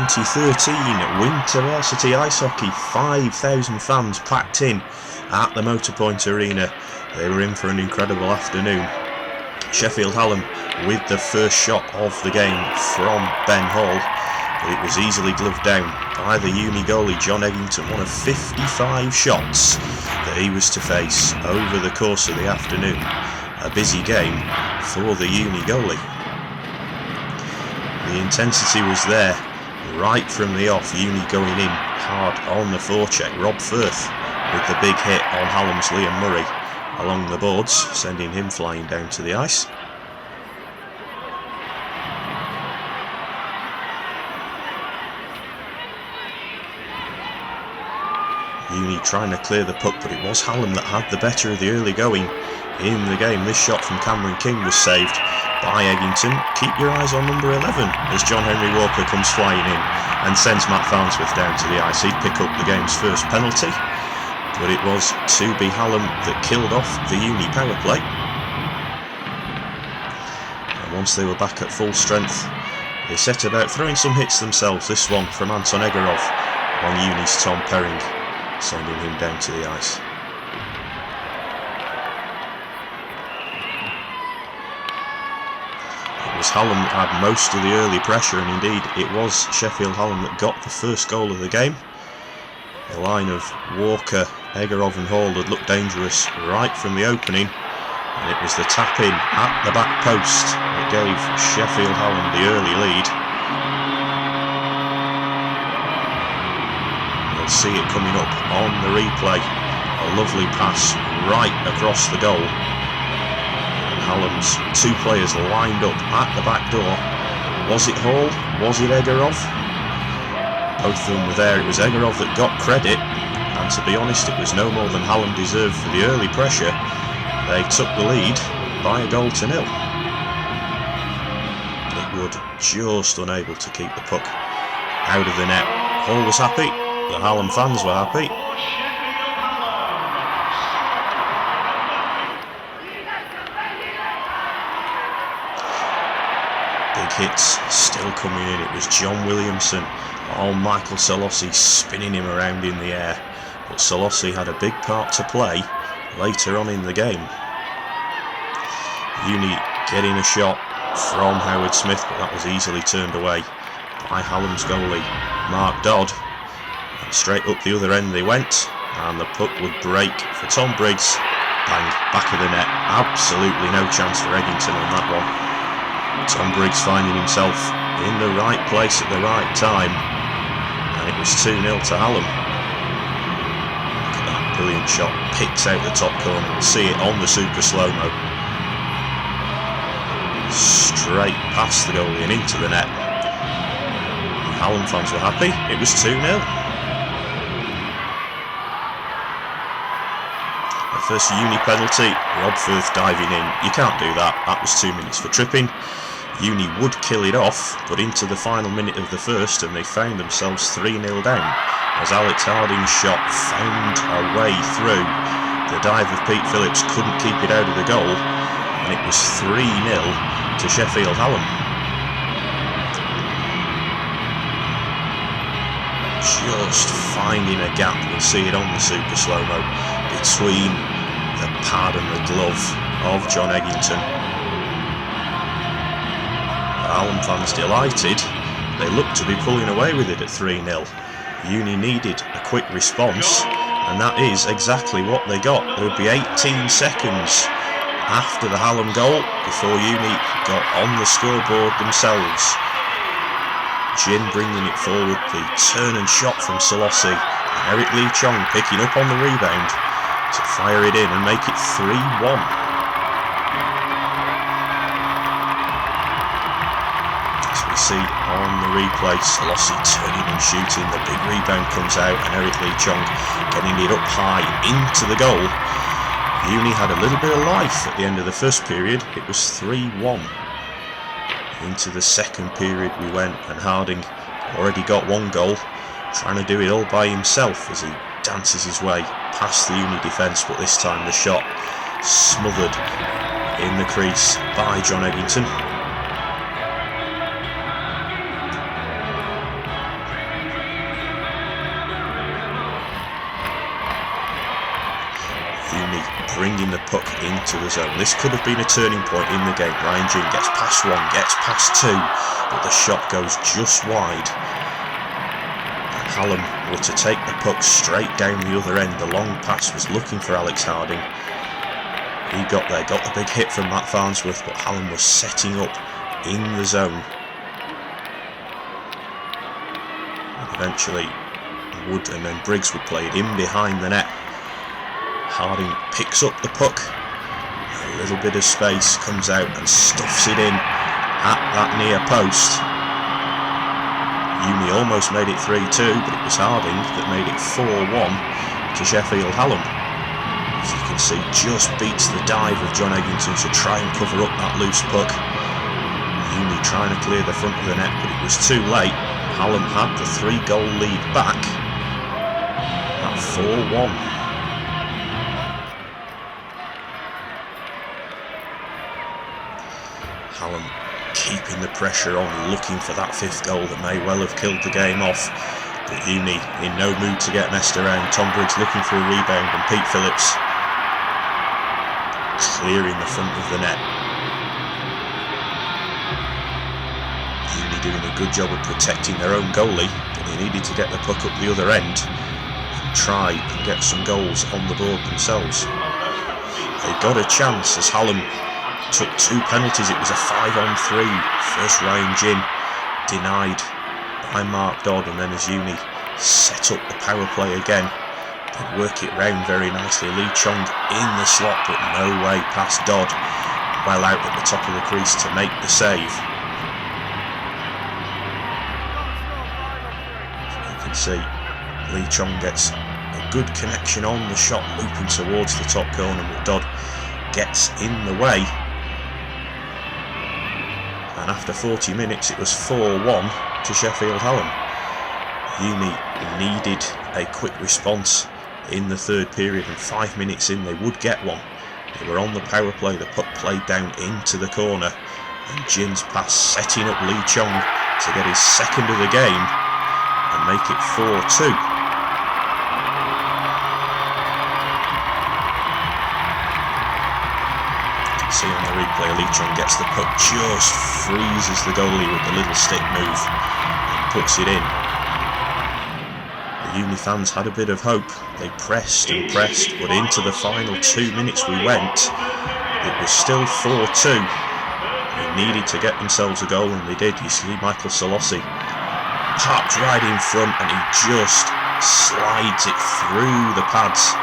2013 Winter Varsity Ice Hockey. 5,000 fans packed in at the Motorpoint Arena. They were in for an incredible afternoon. Sheffield Hallam with the first shot of the game from Ben Hall, but it was easily gloved down by the uni goalie John Eggington. One of 55 shots that he was to face over the course of the afternoon. A busy game for the uni goalie. The intensity was there right from the off. Uni going in hard on the forecheck. Rob Firth with the big hit on Hallam's Liam Murray along the boards, sending him flying down to the ice. Uni trying to clear the puck, but it was Hallam that had the better of the early going in the game. This shot from Cameron King was saved by Eggington. Keep your eyes on number 11 as John Henry Walker comes flying in and sends Matt Farnsworth down to the ice. He'd pick up the game's first penalty, but it was to be Hallam that killed off the uni power play. And once they were back at full strength, they set about throwing some hits themselves. This one from Anton Egorov on uni's Tom Perring, sending him down to the ice. It was Hallam that had most of the early pressure, and indeed it was Sheffield Hallam that got the first goal of the game. The line of Walker, Egorov and Hall had looked dangerous right from the opening, and it was the tap in at the back post that gave Sheffield Hallam the early lead. You'll see it coming up on the replay. A lovely pass right across the goal. Hallam's two players lined up at the back door. Was it Hall? Was it Egorov? Both of them were there. It was Egorov that got credit, and to be honest, it was no more than Hallam deserved for the early pressure. They took the lead by 1-0. Wood just unable to keep the puck out of the net. Hall was happy. The Hallam fans were happy. Hits still coming in. It was John Williamson on Michael Solossi, spinning him around in the air, but Solossi had a big part to play later on in the game. Uni getting a shot from Howard Smith, but that was easily turned away by Hallam's goalie Mark Dodd, and straight up the other end they went, and the puck would break for Tom Briggs. Bang, back of the net. Absolutely no chance for Eggington on that one. Tom Briggs finding himself in the right place at the right time, and it was 2-0 to Hallam. Look at that brilliant shot, picked out the top corner. We'll see it on the super slow-mo. Straight past the goalie and into the net. The Hallam fans were happy. It was 2-0. The first uni penalty, Rob Firth diving in. You can't do that. That was 2 minutes for tripping. Uni would kill it off, but into the final minute of the first, and they found themselves 3-0 down as Alex Harding's shot found a way through. The dive of Pete Phillips couldn't keep it out of the goal, and it was 3-0 to Sheffield Hallam. Just finding a gap, we'll see it on the super slow-mo, between the pad and the glove of John Eggington. Hallam fans delighted. They looked to be pulling away with it at 3-0. Uni needed a quick response, and that is exactly what they got. There would be 18 seconds after the Hallam goal before Uni got on the scoreboard themselves. Jin bringing it forward, the turn and shot from Solossi, and Eric Lee Chong picking up on the rebound to fire it in and make it 3-1. See on the replay, Solossi turning and shooting, the big rebound comes out, and Eric Lee Chong getting it up high into the goal. Uni had a little bit of life at the end of the first period. It was 3-1. Into the second period we went, and Harding already got one goal, trying to do it all by himself as he dances his way past the Uni defence, but this time the shot smothered in the crease by John Eggington. Uni bringing the puck into the zone. This could have been a turning point in the game. Ryan Ginn gets past one, gets past two, but the shot goes just wide. And Hallam were to take the puck straight down the other end. The long pass was looking for Alex Harding. He got there, got the big hit from Matt Farnsworth, but Hallam was setting up in the zone. And eventually Wood and then Briggs would play it in behind the net. Harding picks up the puck, a little bit of space, comes out and stuffs it in at that near post. Uni almost made it 3-2, but it was Harding that made it 4-1 to Sheffield Hallam. As you can see, just beats the dive of John Eggington to try and cover up that loose puck. Uni trying to clear the front of the net, but it was too late. Hallam had the 3-goal lead back at 4-1. Hallam keeping the pressure on, looking for that 5th goal that may well have killed the game off. But Uni in no mood to get messed around. Tom Briggs looking for a rebound and Pete Phillips clearing the front of the net. Uni doing a good job of protecting their own goalie, but they needed to get the puck up the other end and try and get some goals on the board themselves. They got a chance as Hallam took 2 penalties. It was a 5-on-3. First Ryan Ginn denied by Mark Dodd, and then as Uni set up the power play again, they work it round very nicely. Lee Chong in the slot, but no way past Dodd, well out at the top of the crease to make the save. You can see Lee Chong gets a good connection on the shot, looping towards the top corner, but Dodd gets in the way. And after 40 minutes it was 4-1 to Sheffield Hallam. Uni needed a quick response in the 3rd period, and 5 minutes in they would get one. They were on the power play, the puck played down into the corner, and Ginn's pass setting up Lee Chong to get his 2nd of the game and make it 4-2. See on the replay, Lee Chong gets the puck, just freezes the goalie with the little stick move and puts it in. The Uni fans had a bit of hope. They pressed and pressed, but into the final 2 minutes we went. It was still 4-2. They needed to get themselves a goal, and they did. You see Michael Solossi popped right in front, and he just slides it through the pads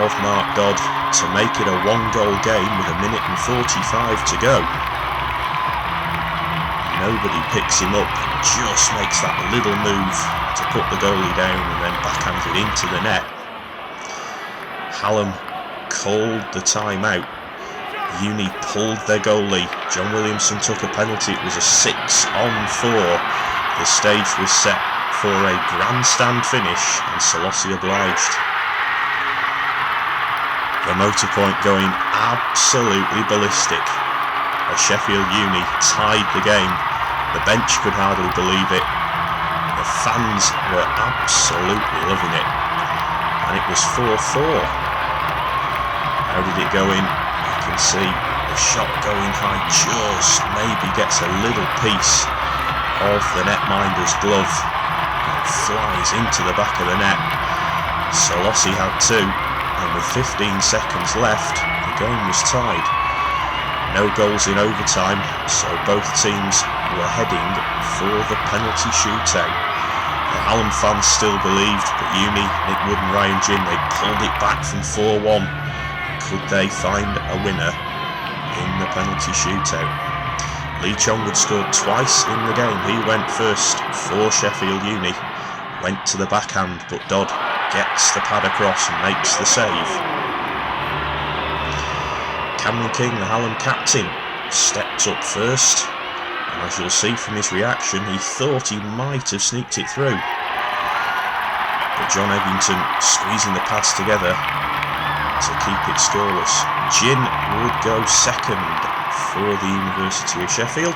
of Mark Dodd to make it a 1-goal game with 1 minute and 45 to go. Nobody picks him up, just makes that little move to put the goalie down and then backhands it into the net. Hallam called the timeout. Uni pulled their goalie. John Williamson took a penalty. It was a 6-on-4. The stage was set for a grandstand finish, and Solossi obliged. The Motorpoint going absolutely ballistic as Sheffield Uni tied the game. The bench could hardly believe it. The fans were absolutely loving it. And it was 4-4. How did it go in? You can see the shot going high, just maybe gets a little piece of the netminder's glove and flies into the back of the net. Solossi had 2. And with 15 seconds left, the game was tied. No goals in overtime, so both teams were heading for the penalty shootout. The Hallam fans still believed, but Uni, Nick Wood and Ryan Ginn, they pulled it back from 4-1. Could they find a winner in the penalty shootout? Lee Chong had scored twice in the game. He went first for Sheffield Uni, went to the backhand, but Dodd gets the pad across and makes the save. Cameron King, the Hallam captain, stepped up first, and as you'll see from his reaction, he thought he might have sneaked it through. But John Eggington squeezing the pads together to keep it scoreless. Ginn would go 2nd for the University of Sheffield.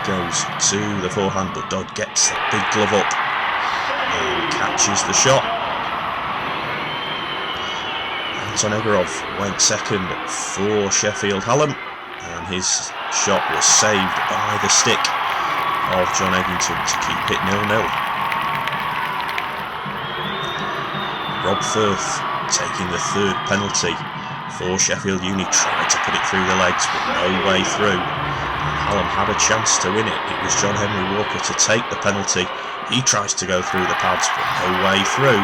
Goes to the forehand, but Dodd gets that big glove up and catches the shot. Montenegro went second for Sheffield Hallam, and his shot was saved by the stick of John Eggington to keep it 0-0. Rob Firth taking the third penalty for Sheffield Uni, tried to put it through the legs but no way through, and Hallam had a chance to win it. It was John Henry Walker to take the penalty. He tries to go through the pads but no way through,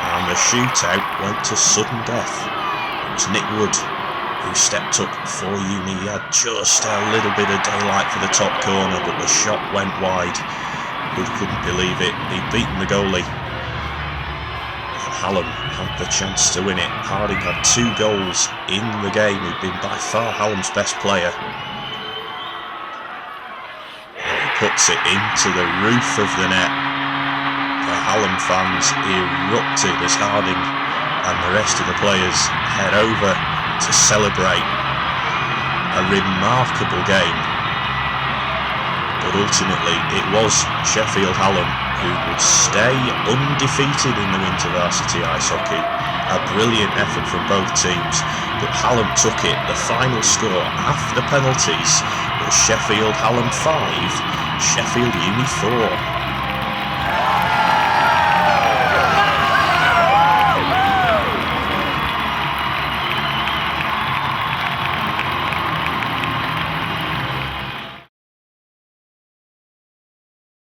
and the shootout went to sudden death. It was Nick Wood who stepped up for Uni. He had just a little bit of daylight for the top corner, but the shot went wide. Wood couldn't believe it. He'd beaten the goalie. Hallam had the chance to win it. Harding had 2 goals in the game. He'd been by far Hallam's best player. And he puts it into the roof of the net. The Hallam fans erupted as Harding and the rest of the players head over to celebrate. A remarkable game. But ultimately it was Sheffield Hallam who would stay undefeated in the Winter Varsity Ice Hockey. A brilliant effort from both teams, but Hallam took it. The final score after penalties was Sheffield Hallam 5, Sheffield Uni 4.